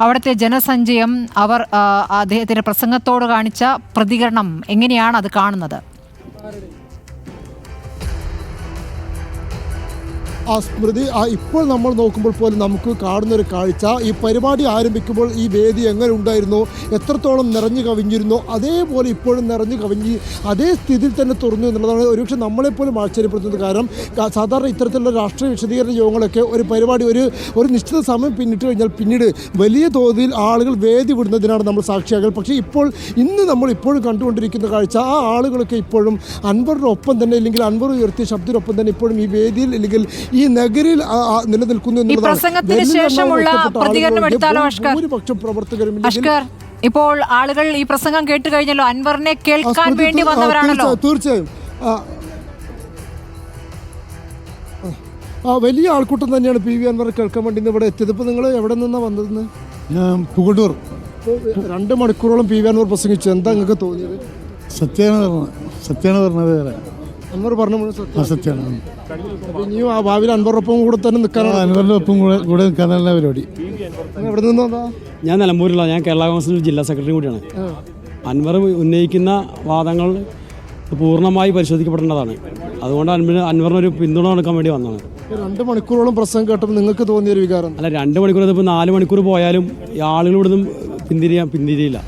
അവിടുത്തെ ജനസഞ്ചയം അവർ അദ്ദേഹത്തിന്റെ പ്രസംഗത്തോട് കാണിച്ച പ്രതികരണം എങ്ങനെയാണ് അത് കാണുന്നത്? ആ സ്മൃതി, ഇപ്പോൾ നമ്മൾ നോക്കുമ്പോൾ പോലും നമുക്ക് കാണുന്നൊരു കാഴ്ച, ഈ പരിപാടി ആരംഭിക്കുമ്പോൾ ഈ വേദി എങ്ങനെ ഉണ്ടായിരുന്നു, എത്രത്തോളം നിറഞ്ഞു കവിഞ്ഞിരുന്നു, അതേപോലെ ഇപ്പോഴും നിറഞ്ഞു കവിഞ്ഞ് അതേ സ്ഥിതിയിൽ തന്നെ തുറന്നു എന്നുള്ളതാണ് ഒരുപക്ഷെ നമ്മളെപ്പോലും ആശ്ചര്യപ്പെടുത്തുന്നത്. കാരണം സാധാരണ ഇത്തരത്തിലുള്ള രാഷ്ട്രീയ വിശദീകരണ യോഗങ്ങളൊക്കെ ഒരു പരിപാടി ഒരു നിശ്ചിത സമയം പിന്നിട്ട് കഴിഞ്ഞാൽ പിന്നീട് വലിയ തോതിൽ ആളുകൾ വേദി വിടുന്നതിനാണ് നമ്മൾ സാക്ഷിയാകൽ. പക്ഷേ ഇന്ന് നമ്മൾ ഇപ്പോഴും കണ്ടുകൊണ്ടിരിക്കുന്ന കാഴ്ച, ആ ആളുകളൊക്കെ ഇപ്പോഴും അൻവറിൻ്റെ ഒപ്പം തന്നെ, അല്ലെങ്കിൽ അൻവർ ഉയർത്തിയ ശബ്ദത്തിനൊപ്പം തന്നെ ഇപ്പോഴും ഈ വേദിയിൽ അല്ലെങ്കിൽ ഈ നഗരിൽ നിലനിൽക്കുന്നു എന്നുള്ളതാണ്. ഇപ്പോൾ ആളുകൾ ഈ പ്രസംഗം കേട്ട് കഴിഞ്ഞല്ലോ, അൻവറിനെ കേൾക്കാൻ വേണ്ടി വന്നവരാണല്ലോ. തീർച്ചയായും വലിയ ആൾക്കൂട്ടം തന്നെയാണ് പി വി അൻവർ കേൾക്കാൻ വേണ്ടി ഇവിടെ എത്തിയത്. ഇപ്പോൾ നിങ്ങൾ എവിടെ നിന്നാണ് വന്നതെന്ന്? ഞാൻ പുകട്ടൂർ. 2 മണിക്കൂറോളം പി വി അൻവർ പ്രസംഗിച്ചു. എന്താ നിങ്ങൾക്ക് തോന്നിയത്? സത്യമാണ് പറഞ്ഞത്. വേറെ അൻവർ പറഞ്ഞു സത്യമാണ്. ഇനിയും ആ ഭാവിയിൽ അൻവറിനൊപ്പം കൂടെ തന്നെ നിൽക്കാനാണ്, അൻവറിൻ്റെ ഒപ്പം കൂടെ നിൽക്കാനുള്ള പരിപാടി. എവിടെ നിന്നാ? ഞാൻ നിലമ്പൂരിലുള്ള, ഞാൻ കേരള കോൺഗ്രസ് ജില്ലാ സെക്രട്ടറി കൂടിയാണ്. അൻവർ ഉന്നയിക്കുന്ന വാദങ്ങൾ പൂർണ്ണമായി പരിശോധിക്കപ്പെടേണ്ടതാണ്. അതുകൊണ്ട് അൻവറിനൊരു പിന്തുണ കൊടുക്കാൻ വേണ്ടി വന്നതാണ്. 2 മണിക്കൂറോളം പ്രസംഗം കേട്ടപ്പോൾ നിങ്ങൾക്ക് തോന്നിയൊരു വികാരം? അല്ല, 2 മണിക്കൂർ, ഇതിപ്പോൾ 4 മണിക്കൂർ പോയാലും ആളുകൾ ഇവിടുന്ന് പിന്തിരിയില്ല.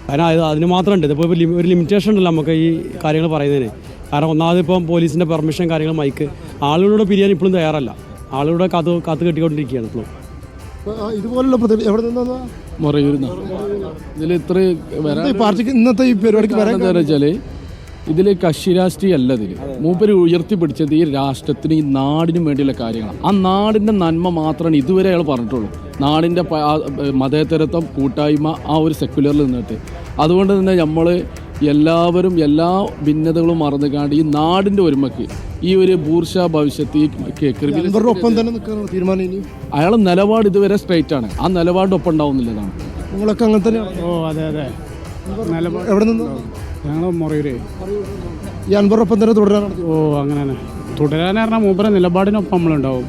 കാരണം അതിന് മാത്രമുണ്ട്. ഇതിപ്പോൾ ഒരു ലിമിറ്റേഷൻ ഉണ്ടല്ലോ നമുക്ക് ഈ കാര്യങ്ങൾ പറയുന്നതിന്. കാരണം ഒന്നാമത് ഇപ്പം പോലീസിൻ്റെ പെർമിഷൻ കാര്യങ്ങൾ മൈക്ക് ആളുകളോട് പിരിയാൻ ഇപ്പോഴും തയ്യാറല്ല. ആളുകളുടെ കാത്ത് കെട്ടിക്കൊണ്ടിരിക്കുകയാണ് ഇപ്പോഴും. ഇതുപോലുള്ള എവിടെ നിന്നാ? മറയൂരുന്ന ഇതിൽ ഇത്ര പാർട്ടിക്ക് ഇന്നത്തെ ഈ പരിപാടിക്ക് എന്താ വെച്ചാൽ ഇതിൽ കക്ഷി രാഷ്ട്രീയം അല്ല. ഇതിൽ മൂപ്പര് ഉയർത്തിപ്പിടിച്ചത് ഈ രാഷ്ട്രത്തിന്, ഈ നാടിനും വേണ്ടിയുള്ള കാര്യങ്ങളാണ്. ആ നാടിൻ്റെ നന്മ മാത്രമാണ് ഇതുവരെ അയാൾ പറഞ്ഞിട്ടുള്ളൂ. നാടിൻ്റെ മതേതരത്വം, കൂട്ടായ്മ, ആ ഒരു സെക്യുലറിൽ നിന്നിട്ട്. അതുകൊണ്ട് തന്നെ നമ്മൾ എല്ലാവരും എല്ലാ ഭിന്നതകളും മറന്നുകാണ്ട് ഈ നാടിൻ്റെ ഒരുമക്ക്, ഈ ഒരു ബൂർഷ ഭവിഷ്യത്ത്, അയാളെ നിലപാട് ഇതുവരെ സ്ട്രൈറ്റ് ആണ്. ആ നിലപാടിൻ്റെ ഒപ്പം ഉണ്ടാവുന്നില്ലതാണ്. നിങ്ങളൊക്കെ അങ്ങനെ തന്നെയാണ്? ഓ അതെ അതെ. എവിടെ നിന്ന്? ഞങ്ങൾ മൊറയൂര്. ഈ അൻവറിനൊപ്പം തന്നെ തുടരാനാണ്? ഓ അങ്ങനെ തുടരാൻ പറഞ്ഞാൽ മൂപ്പര നിലപാടിനൊപ്പം നമ്മളുണ്ടാവും.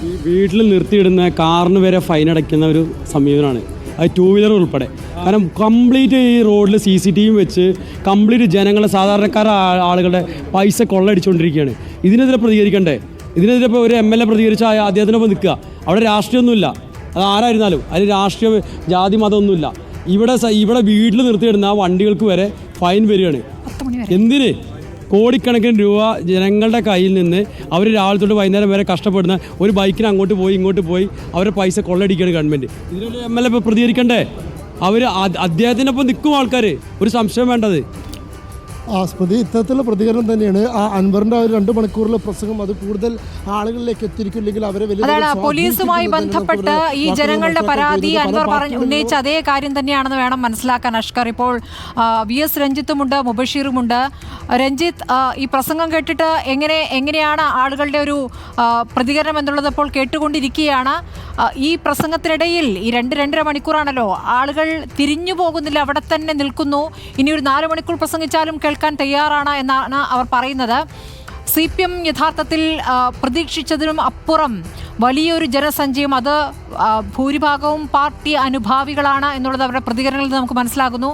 ഈ വീട്ടിൽ നിർത്തിയിടുന്ന കാറിന് വരെ ഫൈൻ അടയ്ക്കുന്ന ഒരു സമീപനമാണ് അത്, 2 വീലർ ഉൾപ്പെടെ. കാരണം കംപ്ലീറ്റ് ഈ റോഡിൽ CCTV വെച്ച് കംപ്ലീറ്റ് ജനങ്ങളെ, സാധാരണക്കാരായ ആളുകളുടെ പൈസ കൊള്ളയടിച്ചുകൊണ്ടിരിക്കുകയാണ്. ഇതിനെതിരെ പ്രതികരിക്കണ്ടേ? ഇതിനെതിരെ ഇപ്പോൾ ഒരു MLA പ്രതികരിച്ച അദ്ദേഹത്തിനൊപ്പം നിൽക്കുക. അവിടെ രാഷ്ട്രീയമൊന്നുമില്ല, അത് ആരായിരുന്നാലും അതിൽ രാഷ്ട്രീയ ജാതി മതമൊന്നുമില്ല. ഇവിടെ വീട്ടിൽ നിർത്തിയിടുന്ന ആ വണ്ടികൾക്ക് വരെ ഫൈൻ വരികയാണ്. എന്തിന്? കോടിക്കണക്കിന് രൂപ ജനങ്ങളുടെ കയ്യിൽ നിന്ന് അവർ രാവിലെ തൊട്ട് വൈകുന്നേരം വരെ കഷ്ടപ്പെടുന്ന ഒരു ബൈക്കിന് അങ്ങോട്ട് പോയി ഇങ്ങോട്ട് പോയി അവരുടെ പൈസ കൊള്ളടിക്കുകയാണ് ഗവൺമെൻറ്. ഇതിനൊരു MLA ഇപ്പോൾ പ്രതികരിക്കണ്ടേ? അവർ അദ്ദേഹത്തിനൊപ്പം നിൽക്കും ആൾക്കാർ, ഒരു സംശയം വേണ്ടത്. സ്മൃതി, ഇത്തരത്തിലുള്ള പ്രതികരണം തന്നെയാണ് ആ അൻവറിന്റെ 2 മണിക്കൂറിലെ പ്രസംഗം. അത് കൂടുതൽ ആളുകളിലേക്ക് എത്തിയിരിക്കില്ലെങ്കിൽ അവരെ അതാണ് പോലീസുമായി ബന്ധപ്പെട്ട് ഈ ജനങ്ങളുടെ പരാതി അൻവർ ഉന്നയിച്ച അതേ കാര്യം തന്നെയാണെന്ന് വേണം മനസ്സിലാക്കാൻ. അഷ്കർ, ഇപ്പോൾ VS രഞ്ജിത്തുമുണ്ട്, മുബഷീറുമുണ്ട്. രഞ്ജിത്ത്, ഈ പ്രസംഗം കേട്ടിട്ട് എങ്ങനെയാണ് ആളുകളുടെ ഒരു പ്രതികരണം എന്നുള്ളത് ഇപ്പോൾ കേട്ടുകൊണ്ടിരിക്കുകയാണ്. ഈ പ്രസംഗത്തിനിടയിൽ ഈ 2-2.5 മണിക്കൂറാണല്ലോ, ആളുകൾ തിരിഞ്ഞു പോകുന്നില്ല, അവിടെ തന്നെ നിൽക്കുന്നു. ഇനി ഒരു 4 മണിക്കൂർ പ്രസംഗിച്ചാലും കേൾക്കാൻ തയ്യാറാണ് എന്നാണ് അവർ പറയുന്നത്. CPM യഥാർത്ഥത്തിൽ പ്രതീക്ഷിച്ചതിനും അപ്പുറം വലിയൊരു ജനസഞ്ചയം, അത് ഭൂരിഭാഗവും പാർട്ടി അനുഭാവികളാണ് എന്നുള്ളത് അവരുടെ പ്രതികരണങ്ങളിൽ നമുക്ക് മനസ്സിലാകുന്നു.